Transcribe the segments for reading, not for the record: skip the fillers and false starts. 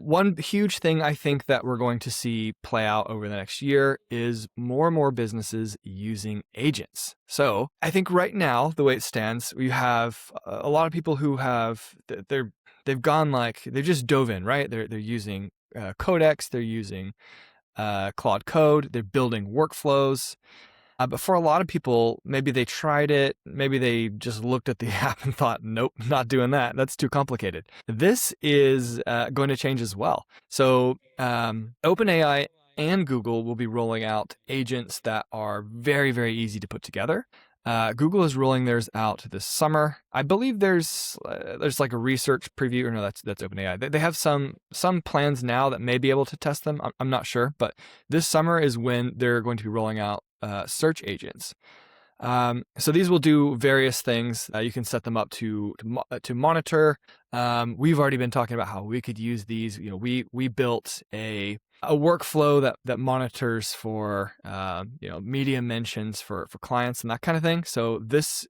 one huge thing I think that we're going to see play out over the next year is more and more businesses using agents. So I think right now, the way it stands, we have a lot of people who have, they've gone like, they've just dove in, right? They're using Codex, they're using Claude Code, they're building workflows. But for a lot of people, maybe they tried it, maybe they just looked at the app and thought, nope, not doing that. That's too complicated. This is going to change as well. So OpenAI and Google will be rolling out agents that are very, very easy to put together. Google is rolling theirs out this summer. I believe there's like a research preview, or no, that's OpenAI. They have some plans now that may be able to test them. I'm not sure, but this summer is when they're going to be rolling out search agents. So these will do various things. You can set them up to monitor. We've already been talking about how we could use these. We built a workflow that monitors for media mentions for clients and that kind of thing. So this,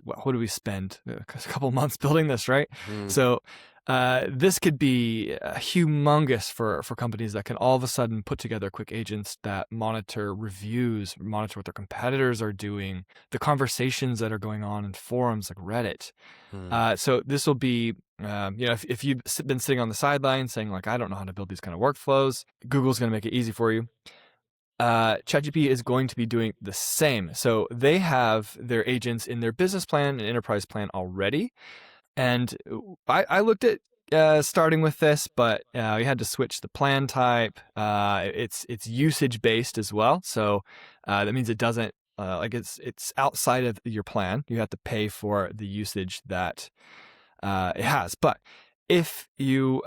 what do we spend a couple months building this, right? So this could be humongous for companies that can all of a sudden put together quick agents that monitor reviews, monitor what their competitors are doing, the conversations that are going on in forums like Reddit. So this will be, if you've been sitting on the sidelines saying like, I don't know how to build these kind of workflows, Google's going to make it easy for you. ChatGPT is going to be doing the same. So they have their agents in their business plan and enterprise plan already. And I looked at starting with this, but we had to switch the plan type. It's usage based as well, so that means it doesn't it's outside of your plan. You have to pay for the usage that it has. But if you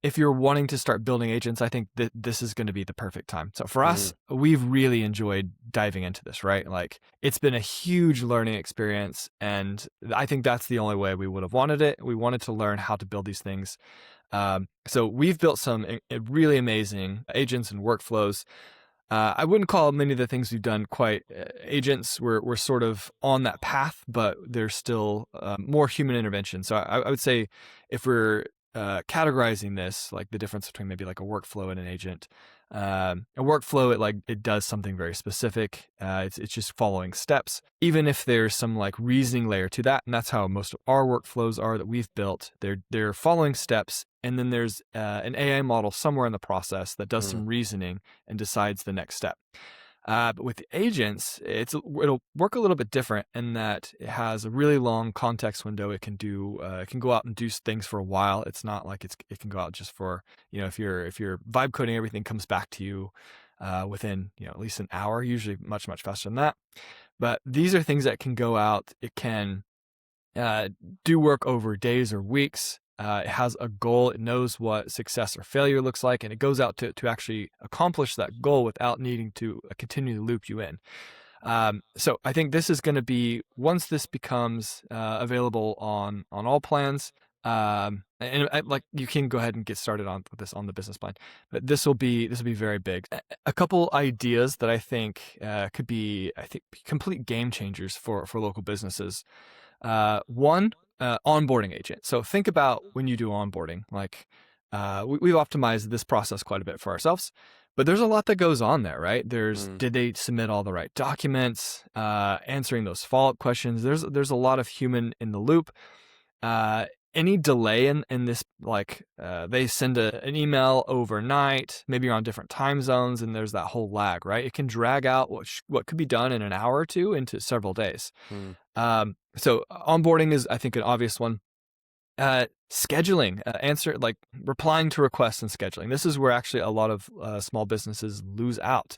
if you're wanting to start building agents, I think that this is going to be the perfect time. So for us, we've really enjoyed diving into this, right? Like it's been a huge learning experience. And I think that's the only way we would have wanted it. We wanted to learn how to build these things. So we've built some really amazing agents and workflows. I wouldn't call many of the things we've done quite agents. We're sort of on that path, but there's still more human intervention. So I would say if we're categorizing this, like the difference between maybe like a workflow and an agent. A workflow, it does something very specific. It's just following steps, even if there's some like reasoning layer to that. And that's how most of our workflows are that we've built. They're following steps. And then there's an AI model somewhere in the process that does some reasoning and decides the next step. But with the agents, it'll work a little bit different in that it has a really long context window. It can go out and do things for a while. It's not like it can go out just for, if you're vibe coding, everything comes back to you within at least an hour, usually much, much faster than that. But these are things that can go out. It can do work over days or weeks. It has a goal. It knows what success or failure looks like, and it goes out to actually accomplish that goal without needing to continue to loop you in. So I think this is going to be, once this becomes available on all plans, and you can go ahead and get started with this on the business plan, but this will be very big. A couple ideas that I think could be, complete game changers for local businesses. One, onboarding agent. So think about when you do onboarding, we've optimized this process quite a bit for ourselves, but there's a lot that goes on there, right? Did they submit all the right documents, answering those follow-up questions? There's a lot of human in the loop. Any delay in this, they send an email overnight, maybe you're on different time zones, and there's that whole lag, right? It can drag out what could be done in an hour or two into several days. So onboarding is, I think, an obvious one. Scheduling, replying to requests and scheduling. This is where actually a lot of small businesses lose out.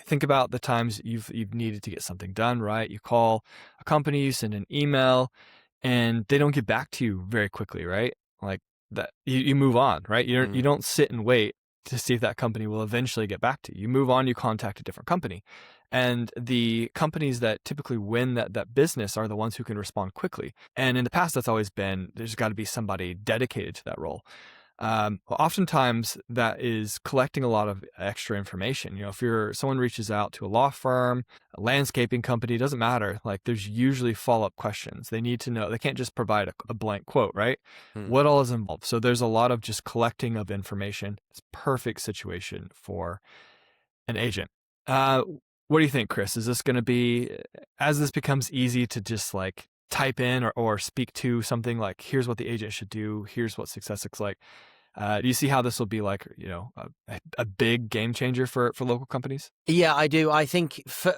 Think about the times you've needed to get something done, right? You call a company, you send an email, and they don't get back to you very quickly, right? Like that, you move on, right? You don't sit and wait to see if that company will eventually get back to you. You move on, you contact a different company. And the companies that typically win that business are the ones who can respond quickly. And in the past, that's always been, there's got to be somebody dedicated to that role. Oftentimes that is collecting a lot of extra information. If someone reaches out to a law firm, a landscaping company, doesn't matter. Like there's usually follow-up questions. They need to know. They can't just provide a blank quote, right? What all is involved? So there's a lot of just collecting of information. It's a perfect situation for an agent. What do you think, Chris? Is this going to be, as this becomes easy to just like type in or speak to something like, here's what the agent should do, here's what success looks like. Do you see how this will be like, a big game changer for local companies? Yeah, I do. I think for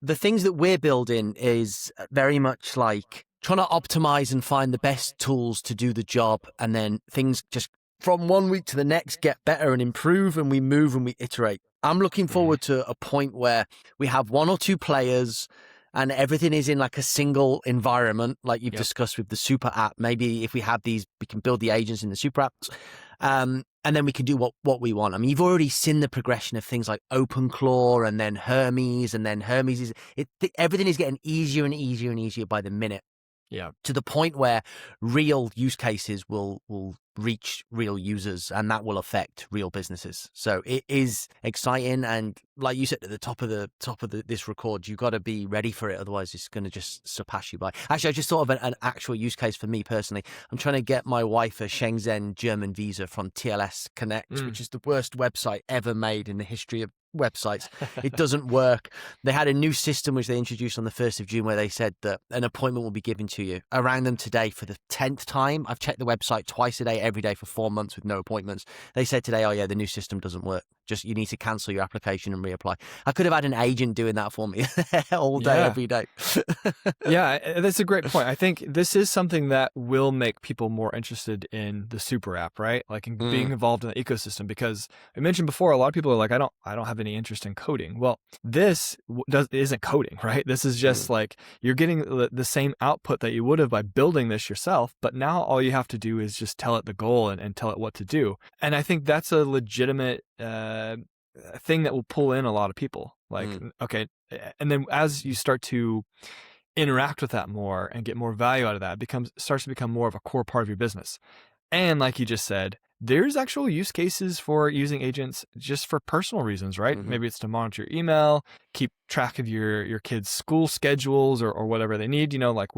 the things that we're building is very much like trying to optimize and find the best tools to do the job. And then things just from one week to the next get better and improve, and we move and we iterate. I'm looking forward to a point where we have one or two players and everything is in like a single environment, like you've discussed with the super app. Maybe if we have these, we can build the agents in the super apps. And then we can do what we want. I mean, you've already seen the progression of things like OpenClaw and then Hermes, and then Hermes everything is getting easier and easier and easier by the minute. Yeah. To the point where real use cases will reach real users, and that will affect real businesses. So it is exciting, and like you said at the top of this record, you got to be ready for it, otherwise it's going to just surpass you by. Actually, I just thought of an actual use case for me personally. I'm trying to get my wife a Shenzhen German visa from TLS Connect, which is the worst website ever made in the history of websites. It doesn't work. They had a new system which they introduced on the 1st of June where they said that an appointment will be given to you. I rang them today for the 10th time. I've checked the website twice a day, every day for 4 months with no appointments. They said today, oh yeah, the new system doesn't work. Just you need to cancel your application and reapply. I could have had an agent doing that for me all day, every day. Yeah, that's a great point. I think this is something that will make people more interested in the super app, right? Like in being involved in the ecosystem, because I mentioned before, a lot of people are like, I don't have any interest in coding. Well, this isn't coding, right? This is just like you're getting the same output that you would have by building this yourself, but now all you have to do is just tell it the goal and tell it what to do. And I think that's a legitimate thing that will pull in a lot of people. Like, okay, and then as you start to interact with that more and get more value out of that, starts to become more of a core part of your business. And like you just said, there's actual use cases for using agents just for personal reasons, right? Maybe it's to monitor your email, keep track of your kids' school schedules or whatever they need. Like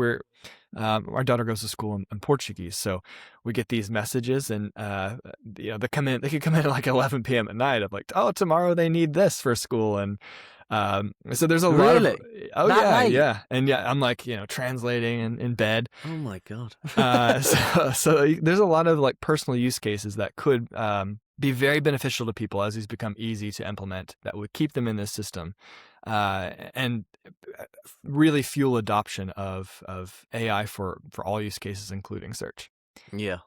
our daughter goes to school in Portuguese, so we get these messages, and they could come in at like 11 p.m. at night of like, oh, tomorrow they need this for school, and so there's a lot of yeah, and I'm like translating in bed. Oh my god. So there's a lot of like personal use cases that could be very beneficial to people as these become easy to implement, that would keep them in this system and really fuel adoption of AI for all use cases, including search. Yeah,